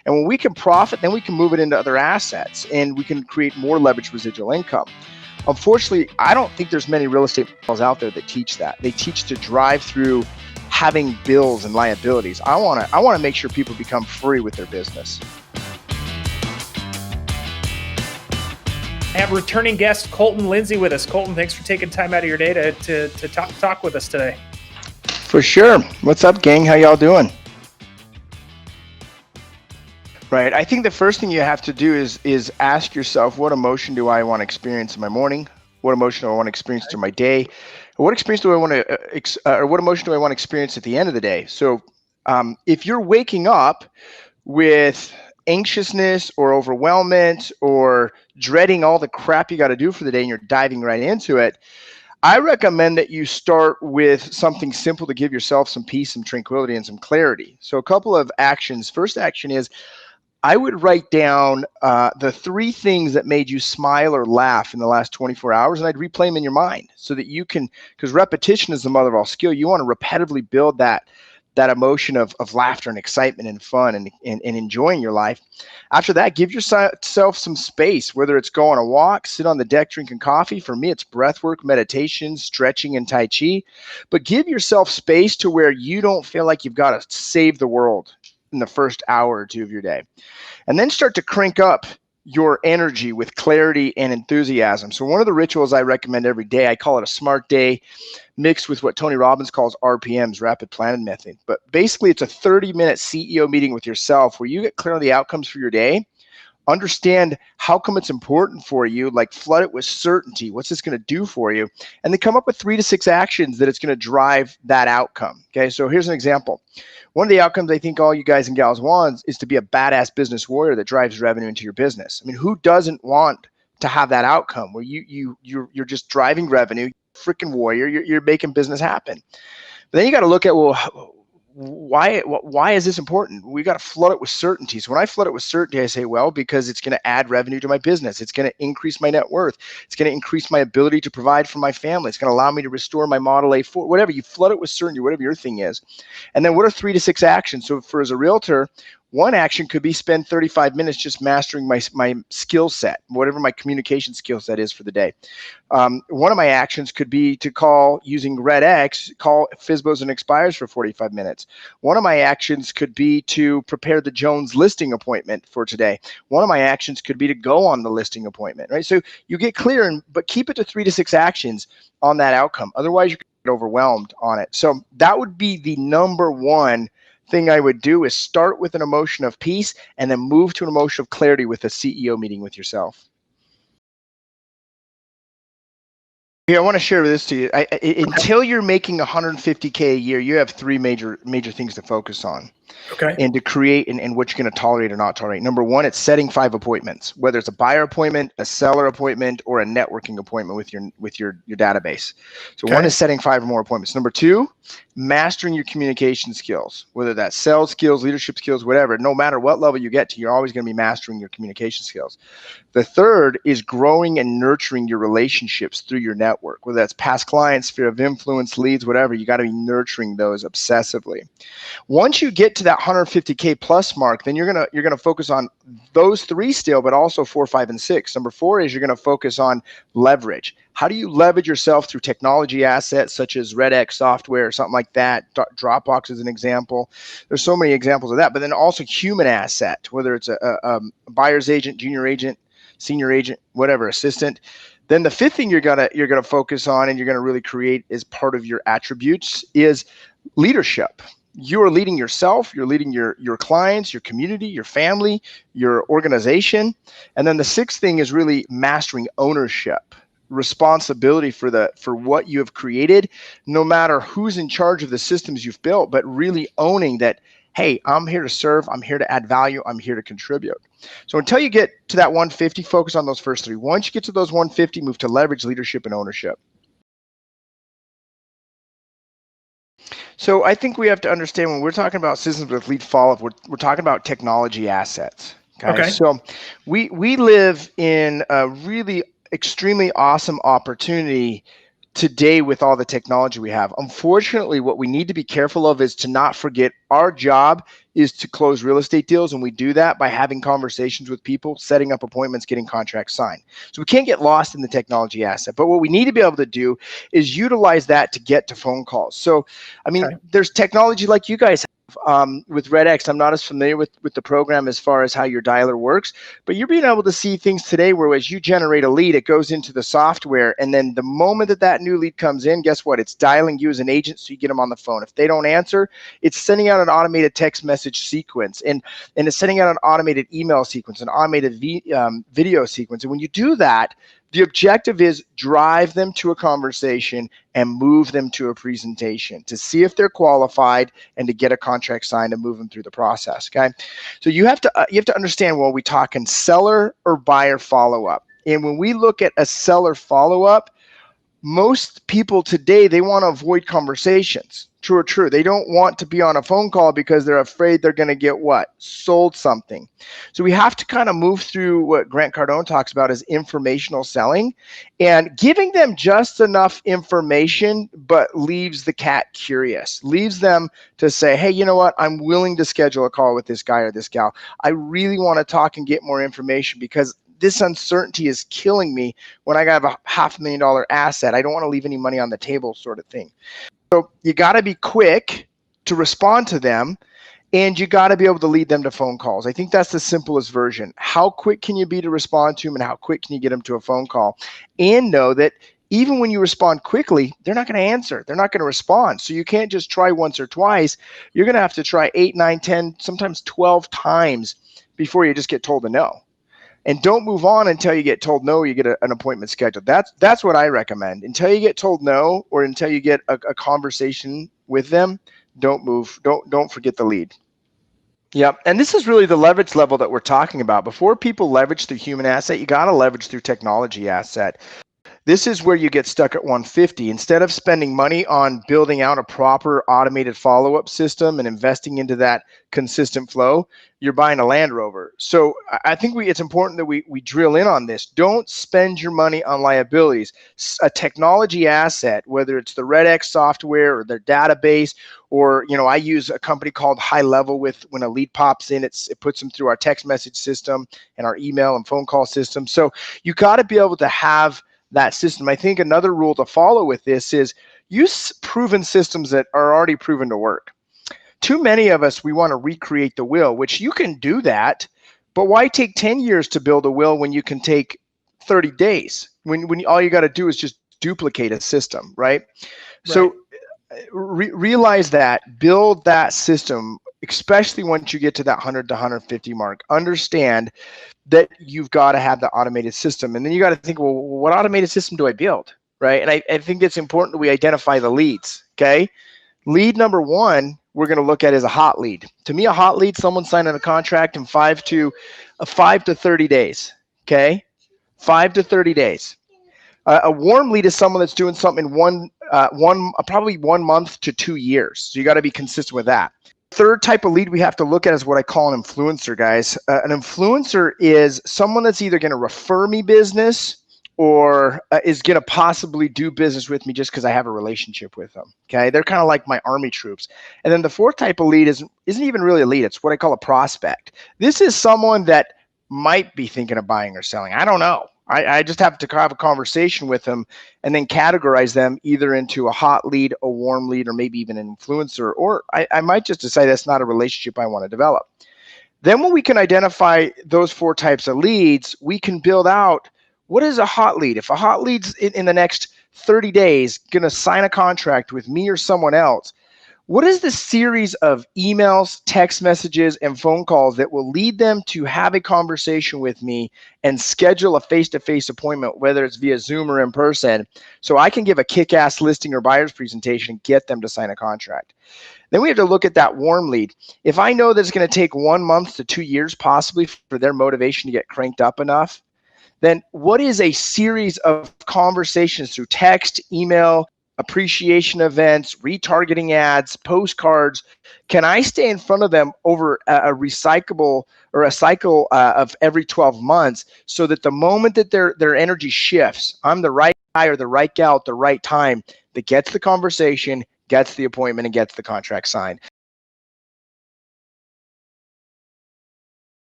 And when we can profit, then we can move it into other assets and we can create more leveraged residual income. Unfortunately, I don't think there's many real estate models out there that teach that. They teach to drive through having bills and liabilities. I want to make sure people become free with their business. I have returning guest Colton Lindsay with us. Colton, thanks for taking time out of your day to talk with us today. For sure. What's up, gang? How y'all doing? Right. I think the first thing you have to do is ask yourself, what emotion do I want to experience in my morning? What emotion do I want to experience through my day? What experience do I want to, or what emotion do I want to experience at the end of the day? So if you're waking up with anxiousness or overwhelmment or dreading all the crap you got to do for the day and you're diving right into it, I recommend that you start with something simple to give yourself some peace, some tranquility, and some clarity. So a couple of actions. First action is I would write down the 3 things that made you smile or laugh in the last 24 hours, and I'd replay them in your mind so that you can, because repetition is the mother of all skill. You want to repetitively build that emotion of laughter and excitement and fun and enjoying your life. After that, give yourself some space, whether it's go on a walk, sit on the deck drinking coffee. For me, it's breath work, meditation, stretching, and Tai Chi. But give yourself space to where you don't feel like you've got to save the world in the first hour or 2 of your day. And then start to crank up your energy with clarity and enthusiasm. So one of the rituals I recommend every day, I call it a smart day mixed with what Tony Robbins calls RPMs, rapid planning method. But basically it's a 30-minute CEO meeting with yourself where you get clear on the outcomes for your day, understand how come it's important for you, like flood it with certainty. What's this going to do for you? And then come up with 3 to 6 actions that it's going to drive that outcome. Okay, so here's an example. One of the outcomes I think all you guys and gals want is to be a badass business warrior that drives revenue into your business. I mean, who doesn't want to have that outcome where you're just driving revenue, freaking warrior, you're making business happen. But then you got to look at, well, why is this important? We got to flood it with certainty. So when I flood it with certainty, I say, well, because it's going to add revenue to my business. It's going to increase my net worth. It's going to increase my ability to provide for my family. It's going to allow me to restore my Model A, whatever. You flood it with certainty, whatever your thing is. And then what are 3 to 6 actions? So for as a realtor, one action could be spend 35 minutes just mastering my skill set, whatever my communication skill set is for the day. One of my actions could be to call using REDX, call FSBOs and expires for 45 minutes. One of my actions could be to prepare the Jones listing appointment for today. One of my actions could be to go on the listing appointment, right? So you get clear, but keep it to 3 to 6 actions on that outcome. Otherwise, you get overwhelmed on it. So that would be the number one thing I would do, is start with an emotion of peace and then move to an emotion of clarity with a CEO meeting with yourself. Here, I want to share this to you. Until you're making $150K a year, you have 3 major things to focus on. Okay. And to create and what you're going to tolerate or not tolerate. Number 1, it's setting 5 appointments, whether it's a buyer appointment, a seller appointment, or a networking appointment with your database. So 1 is setting 5 or more appointments. Number 2, mastering your communication skills, whether that's sales skills, leadership skills, whatever. No matter what level you get to, you're always going to be mastering your communication skills. The 3rd is growing and nurturing your relationships through your network, whether that's past clients, sphere of influence, leads, whatever. You got to be nurturing those obsessively. Once you get to that 150K plus mark, then you're gonna focus on those 3 still, but also 4, 5, and 6. Number 4 is you're gonna focus on leverage. How do you leverage yourself through technology assets such as REDX software or something like that? Dropbox is an example. There's so many examples of that, but then also human asset, whether it's a buyer's agent, junior agent, senior agent, whatever, assistant. Then the 5th thing you're gonna focus on and you're gonna really create as part of your attributes is leadership. You're leading yourself, you're leading your clients, your community, your family, your organization. And then the 6th thing is really mastering ownership, responsibility for what you have created, no matter who's in charge of the systems you've built, but really owning that, hey, I'm here to serve, I'm here to add value, I'm here to contribute. So until you get to that 150, focus on those first 3. Once you get to those 150, move to leverage, leadership, and ownership. So I think we have to understand when we're talking about systems with lead follow-up, we're talking about technology assets. Okay. So we live in a really extremely awesome opportunity today with all the technology we have. Unfortunately, what we need to be careful of is to not forget our job is to close real estate deals, and we do that by having conversations with people, setting up appointments, getting contracts signed. So we can't get lost in the technology asset. But what we need to be able to do is utilize that to get to phone calls. So, I mean, there's technology like you guys have. With REDX, I'm not as familiar with the program as far as how your dialer works, but you're being able to see things today where as you generate a lead, it goes into the software, and then the moment that that new lead comes in, guess what? It's dialing you as an agent so you get them on the phone. If they don't answer, it's sending out an automated text message sequence, and it's sending out an automated email sequence, an automated video sequence. And when you do that, the objective is drive them to a conversation and move them to a presentation to see if they're qualified and to get a contract signed and move them through the process. Okay, so you have to understand, well, we talking seller or buyer follow-up. And when we look at a seller follow-up, most people today, they want to avoid conversations. True or true? They don't want to be on a phone call because they're afraid they're going to get what? Sold something. So we have to kind of move through what Grant Cardone talks about as informational selling and giving them just enough information, but leaves the cat curious, leaves them to say, hey, you know what? I'm willing to schedule a call with this guy or this gal. I really want to talk and get more information because this uncertainty is killing me when I got a $500,000 asset. I don't want to leave any money on the table, sort of thing. So you got to be quick to respond to them, and you got to be able to lead them to phone calls. I think that's the simplest version. How quick can you be to respond to them, and how quick can you get them to a phone call? And know that even when you respond quickly, they're not going to answer. They're not going to respond. So you can't just try once or twice. You're going to have to try 8, 9, 10, sometimes 12 times before you just get told to no. And don't move on until you get told no, you get an appointment scheduled. That's what I recommend. Until you get told no, or until you get a conversation with them, don't move. Don't forget the lead. Yep. And this is really the leverage level that we're talking about. Before people leverage through human asset, you got to leverage through technology asset. This is where you get stuck at 150. Instead of spending money on building out a proper automated follow-up system and investing into that consistent flow, you're buying a Land Rover. So I think it's important that we drill in on this. Don't spend your money on liabilities. A technology asset, whether it's the REDX software or their database, or I use a company called High Level. With when a lead pops in, it puts them through our text message system and our email and phone call system. So you got to be able to have that system. I think another rule to follow with this is use proven systems that are already proven to work. Too many of us, we want to recreate the wheel, which you can do that, but why take 10 years to build a wheel when you can take 30 days? When all you got to do is just duplicate a system, right? So realize that, build that system, especially once you get to that 100 to 150 mark. Understand that you've got to have the automated system. And then you got to think, well, what automated system do I build, right? And I think it's important that we identify the leads, okay? Lead number one, we're going to look at is a hot lead. To me, a hot lead, someone signing a contract in 5 to 30 days, okay? 5 to 30 days. A warm lead is someone that's doing something in probably 1 month to 2 years. So you got to be consistent with that. Third type of lead we have to look at is what I call an influencer, guys. An influencer is someone that's either going to refer me business or is going to possibly do business with me just because I have a relationship with them. Okay, they're kind of like my army troops. And then the fourth type of lead isn't even really a lead. It's what I call a prospect. This is someone that might be thinking of buying or selling. I don't know. I just have to have a conversation with them and then categorize them either into a hot lead, a warm lead, or maybe even an influencer, or I might just decide that's not a relationship I want to develop. Then when we can identify those 4 types of leads, we can build out what is a hot lead. If a hot lead's in the next 30 days going to sign a contract with me or someone else, what is the series of emails, text messages, and phone calls that will lead them to have a conversation with me and schedule a face-to-face appointment, whether it's via Zoom or in person, so I can give a kick-ass listing or buyer's presentation and get them to sign a contract? Then we have to look at that warm lead. If I know that it's going to take 1 month to 2 years possibly for their motivation to get cranked up enough, then what is a series of conversations through text, email, appreciation events, retargeting ads, postcards? Can I stay in front of them over a recyclable or a cycle of every 12 months so that the moment that their energy shifts, I'm the right guy or the right gal at the right time that gets the conversation, gets the appointment, and gets the contract signed.